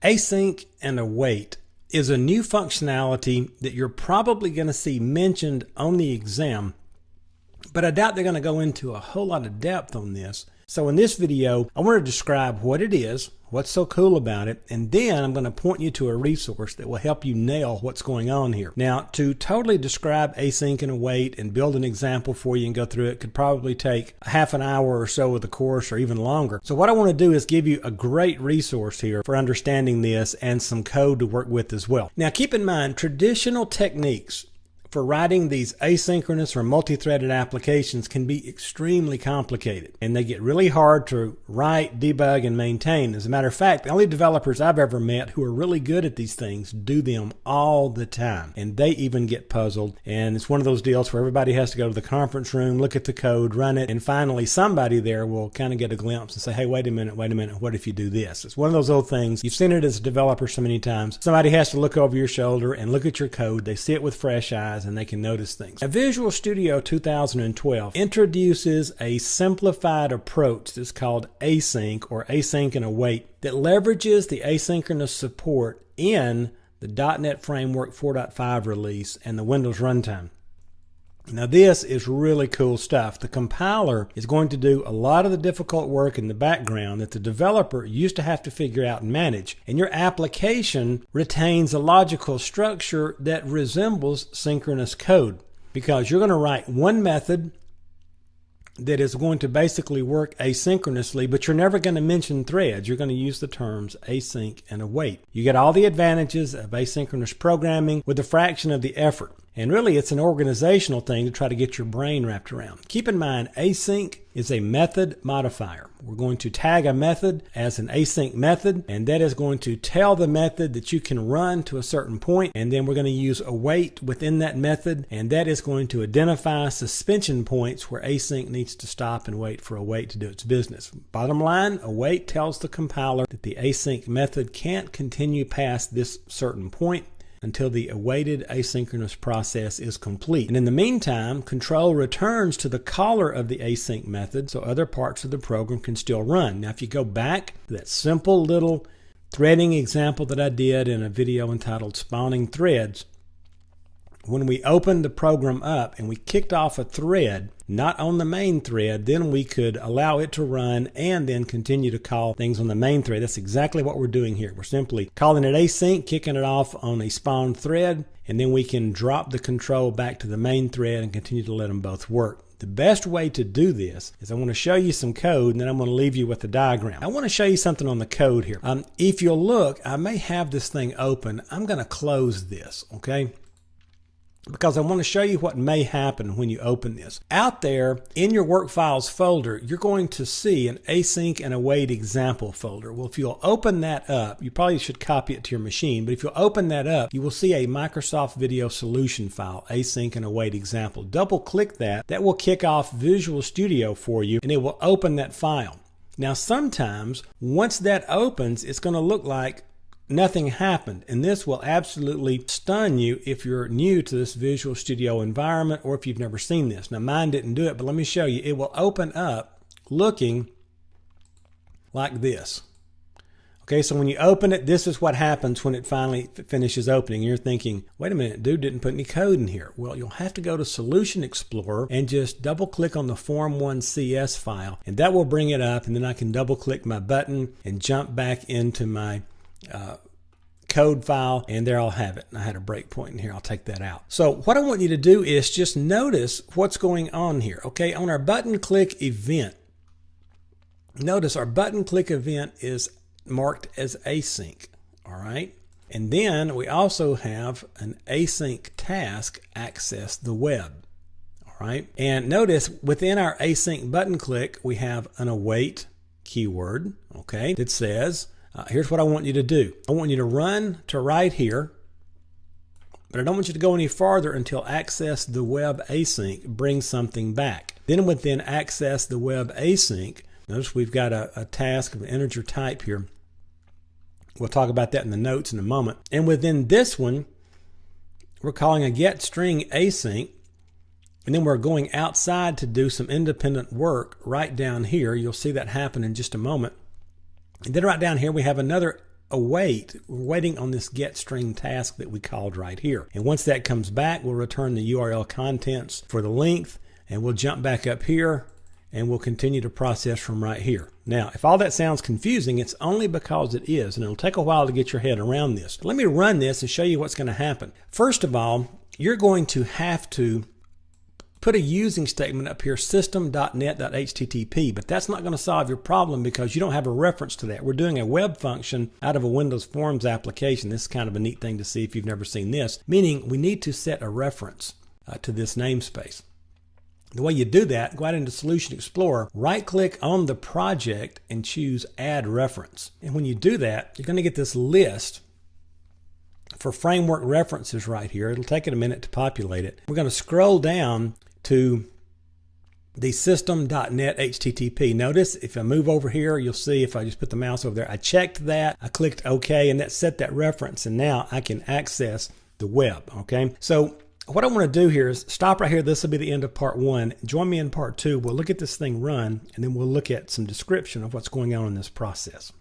Async and await is a new functionality that you're probably going to see mentioned on the exam, but I doubt they're going to go into a whole lot of depth on this. So in this video, I want to describe what it is, what's so cool about it, and then I'm going to point you to a resource that will help you nail what's going on here. Now, to totally describe async and await and build an example for you and go through it could probably take half an hour or so of the course or even longer. So what I want to do is give you a great resource here for understanding this and some code to work with as well. Now, keep in mind, traditional techniques for writing these asynchronous or multi-threaded applications can be extremely complicated, and they get really hard to write, debug, and maintain. As a matter of fact, the only developers I've ever met who are really good at these things do them all the time, and they even get puzzled. And it's one of those deals where everybody has to go to the conference room, look at the code, run it, and finally somebody there will kind of get a glimpse and say, hey, wait a minute, what if you do this? It's one of those old things. You've seen it as a developer so many times. Somebody has to look over your shoulder and look at your code. They see it with fresh eyes, and they can notice things. Now, Visual Studio 2012 introduces a simplified approach that's called async or async and await that leverages the asynchronous support in the .NET Framework 4.5 release and the Windows runtime. Now, this is really cool stuff. The compiler is going to do a lot of the difficult work in the background that the developer used to have to figure out and manage. And your application retains a logical structure that resembles synchronous code, because you're going to write one method that is going to basically work asynchronously, but you're never going to mention threads. You're going to use the terms async and await. You get all the advantages of asynchronous programming with a fraction of the effort. And really, it's an organizational thing to try to get your brain wrapped around. Keep in mind, async is a method modifier. We're going to tag a method as an async method, and that is going to tell the method that you can run to a certain point, and then we're going to use await within that method, and that is going to identify suspension points where async needs to stop and wait for await to do its business. Bottom line, await tells the compiler that the async method can't continue past this certain point until the awaited asynchronous process is complete. And in the meantime, control returns to the caller of the async method so other parts of the program can still run. Now, if you go back to that simple little threading example that I did in a video entitled Spawning Threads, when we opened the program up and we kicked off a thread, not on the main thread, then we could allow it to run and then continue to call things on the main thread. That's exactly what we're doing here. We're simply calling it async, kicking it off on a spawn thread, and then we can drop the control back to the main thread and continue to let them both work. The best way to do this is I want to show you some code, and then I'm going to leave you with the diagram. I want to show you something on the code here. If you'll look, I may have this thing open. I'm going to close this, okay? Because I want to show you what may happen when you open this. Out there in your work files folder, you're going to see an async and await example folder. Well, if you'll open that up, you probably should copy it to your machine, but if you'll open that up, you will see a Microsoft Video Solution file, async and await example. Double click that. That will kick off Visual Studio for you, and it will open that file. Now, sometimes once that opens, it's going to look like nothing happened, and this will absolutely stun you if you're new to this Visual Studio environment or if you've never seen this. Now, mine didn't do it, but let me show you. It will open up looking like this. Okay, so when you open it, this is what happens when it finally finishes opening. You're thinking, wait a minute, dude didn't put any code in here. Well, you'll have to go to Solution Explorer and just double click on the Form1CS file, and that will bring it up, and then I can double click my button and jump back into my code file, and there I'll have it. I had a breakpoint in here. I'll take that out. So what I want you to do is just notice what's going on here. Okay, on our button click event, notice our button click event is marked as async. All right, and then we also have an async task, access the web. All right, and notice within our async button click we have an await keyword, okay, that says here's what I want you to do. I want you to run to right here, but I don't want you to go any farther until access the web async brings something back. Then within access the web async, notice we've got a task of an integer type here. We'll talk about that in the notes in a moment. And within this one, we're calling a get string async, and then we're going outside to do some independent work right down here. You'll see that happen in just a moment. And then right down here we have another await, we're waiting on this get string task that we called right here. And once that comes back, we'll return the URL contents for the length, and we'll jump back up here and we'll continue to process from right here. Now, if all that sounds confusing, it's only because it is, and it'll take a while to get your head around this. Let me run this and show you what's going to happen. First of all, you're going to have to put a using statement up here, system.net.http, but that's not going to solve your problem because you don't have a reference to that. We're doing a web function out of a Windows Forms application. This is kind of a neat thing to see if you've never seen this, meaning we need to set a reference to this namespace. The way you do that, go out into Solution Explorer, right-click on the project and choose Add Reference. And when you do that, you're going to get this list for framework references right here. It'll take it a minute to populate it. We're going to scroll down to the system.net HTTP. Notice if I move over here, you'll see if I just put the mouse over there, I checked that, I clicked OK, and that set that reference, and now I can access the web. Okay, so what I want to do here is stop right here. This will be the end of part 1. Join me in part 2. We'll look at this thing run, and then we'll look at some description of what's going on in this process.